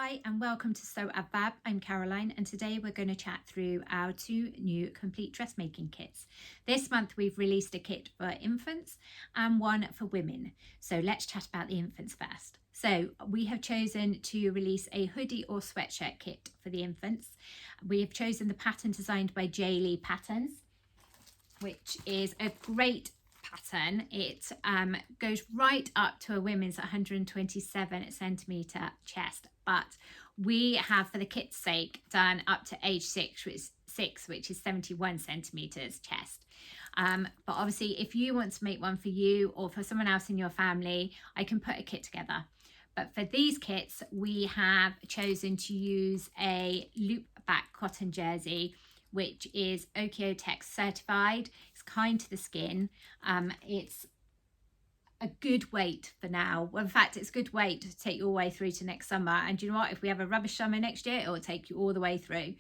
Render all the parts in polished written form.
Hi and welcome to Sew a Fab. I'm Caroline and today we're going to chat through our 2 new complete dressmaking kits. This month we've released a kit for infants and one for women. So let's chat about the infants first. So we have chosen to release a hoodie or sweatshirt kit for the infants. We have chosen the pattern designed by Jalie Patterns, which is a great pattern. It goes right up to a women's 127 centimetre chest, but we have, for the kit's sake, done up to age 6, which is 71 centimetres chest. But obviously if you want to make one for you or for someone else in your family, I can put a kit together. But for these kits, we have chosen to use a loop back cotton jersey, which is Oeko-Tex certified. It's kind to the skin. It's a good weight for now. Well, in fact, it's good weight to take you all the way through to next summer. And you know what? If we have a rubbish summer next year, it will take you all the way through.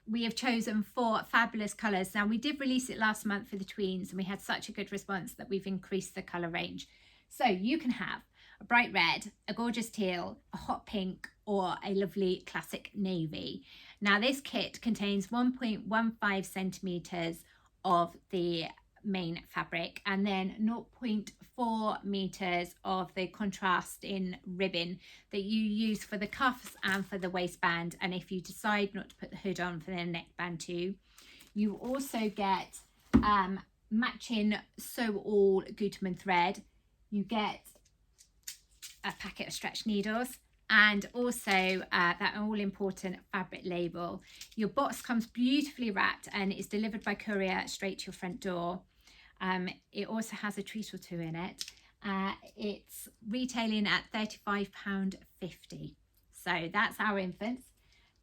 We have chosen 4 fabulous colours. Now, we did release it last month for the tweens and we had such a good response that we've increased the colour range. So you can have a bright red, a gorgeous teal, a hot pink, or a lovely classic navy. Now this kit contains 1.15 centimetres of the main fabric and then 0.4 meters of the contrast in ribbon that you use for the cuffs and for the waistband, and if you decide not to put the hood on, for the neckband too. You also get matching Sew All Gutermann thread. You get a packet of stretch needles and also that all important fabric label. Your box comes beautifully wrapped and is delivered by courier straight to your front door. It also has a treat or two in it. It's retailing at £35.50. So that's our infants.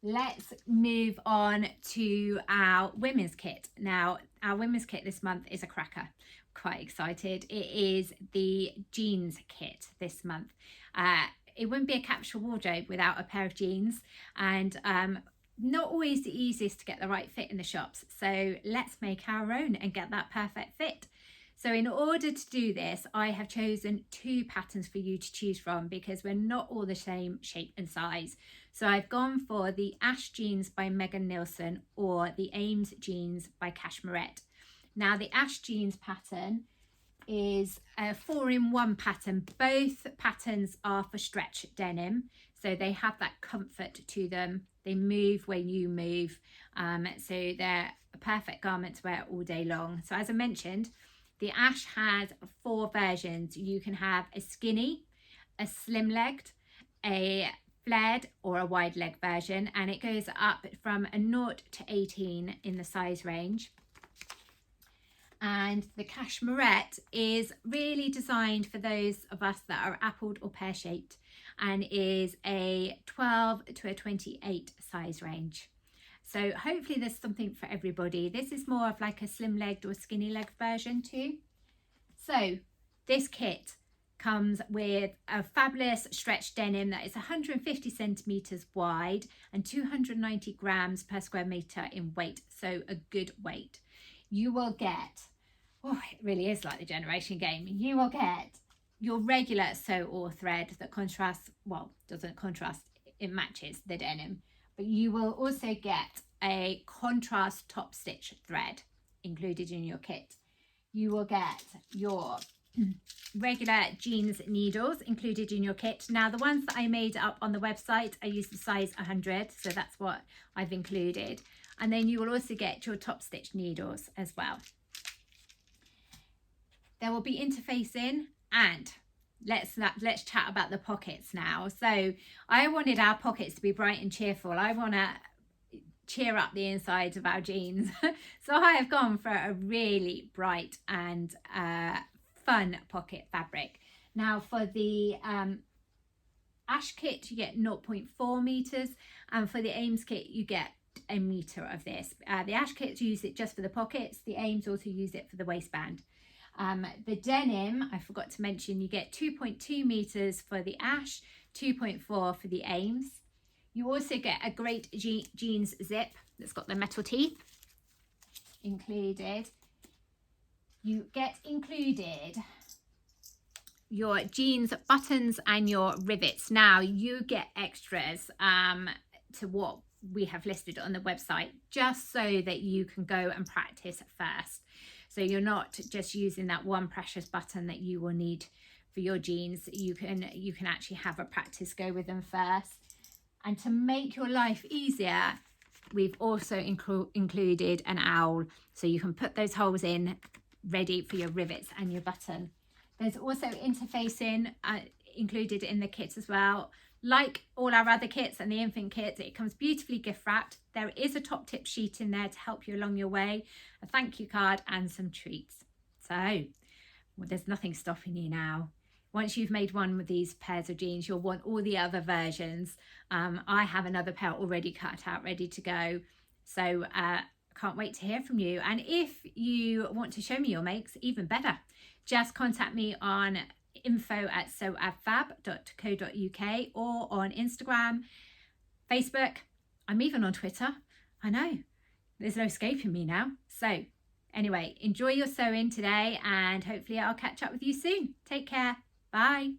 Let's move on to our women's kit. Now, our women's kit this month is a cracker. Quite excited. It is the jeans kit this month. It wouldn't be a capsule wardrobe without a pair of jeans, and not always the easiest to get the right fit in the shops. So let's make our own and get that perfect fit. So in order to do this, I have chosen 2 patterns for you to choose from because we're not all the same shape and size. So I've gone for the Ash Jeans by Megan Nielsen or the Ames Jeans by Cashmerette. Now the Ash Jeans pattern is a 4-in-1 pattern. Both patterns are for stretch denim, so they have that comfort to them. They move when you move, so they're a perfect garment to wear all day long. So as I mentioned, the Ash has 4 versions. You can have a skinny, a slim-legged, a flared or a wide leg version, and it goes up from a 0 to 18 in the size range. And the Cashmerette is really designed for those of us that are appled or pear-shaped and is a 12 to a 28 size range. So hopefully there's something for everybody. This is more of like a slim-legged or skinny-legged version too. So this kit comes with a fabulous stretch denim that is 150 centimetres wide and 290 grams per square metre in weight. So a good weight. You will get, oh, it really is like the generation game. You will get your regular sew all thread that contrasts, well, doesn't contrast, it matches the denim. But you will also get a contrast top stitch thread included in your kit. You will get your regular jeans needles included in your kit. Now the ones that I made up on the website, I used the size 100, so that's what I've included. And then you will also get your top stitch needles as well. There will be interfacing, and let's chat about the pockets now. So I wanted our pockets to be bright and cheerful. I want to cheer up the insides of our jeans. So I have gone for a really bright and fun pocket fabric. Now for the Ash kit, you get 0.4 meters, and for the Ames kit, you get a meter of this. The Ash kits use it just for the pockets. The Ames also use it for the waistband. The denim, I forgot to mention, you get 2.2 meters for the Ash, 2.4 for the Ames. You also get a great jeans zip that's got the metal teeth included. You get included your jeans buttons and your rivets. Now you get extras to what we have listed on the website, just so that you can go and practice first. So you're not just using that one precious button that you will need for your jeans. You can actually have a practice go with them first. And to make your life easier, we've also included an owl, so you can put those holes in ready for your rivets and your button. There's also interfacing included in the kits as well. Like all our other kits and the infant kits, it comes beautifully gift wrapped. There is a top tip sheet in there to help you along your way, a thank you card and some treats. So well, there's nothing stopping you now. Once you've made one with these pairs of jeans, you'll want all the other versions. I have another pair already cut out, ready to go. So can't wait to hear from you. And if you want to show me your makes, even better. Just contact me on info@sewadfab.co.uk or on Instagram, Facebook. I'm even on Twitter. I know, there's no escaping me now. So anyway, enjoy your sewing today, and hopefully I'll catch up with you soon. Take care. Bye.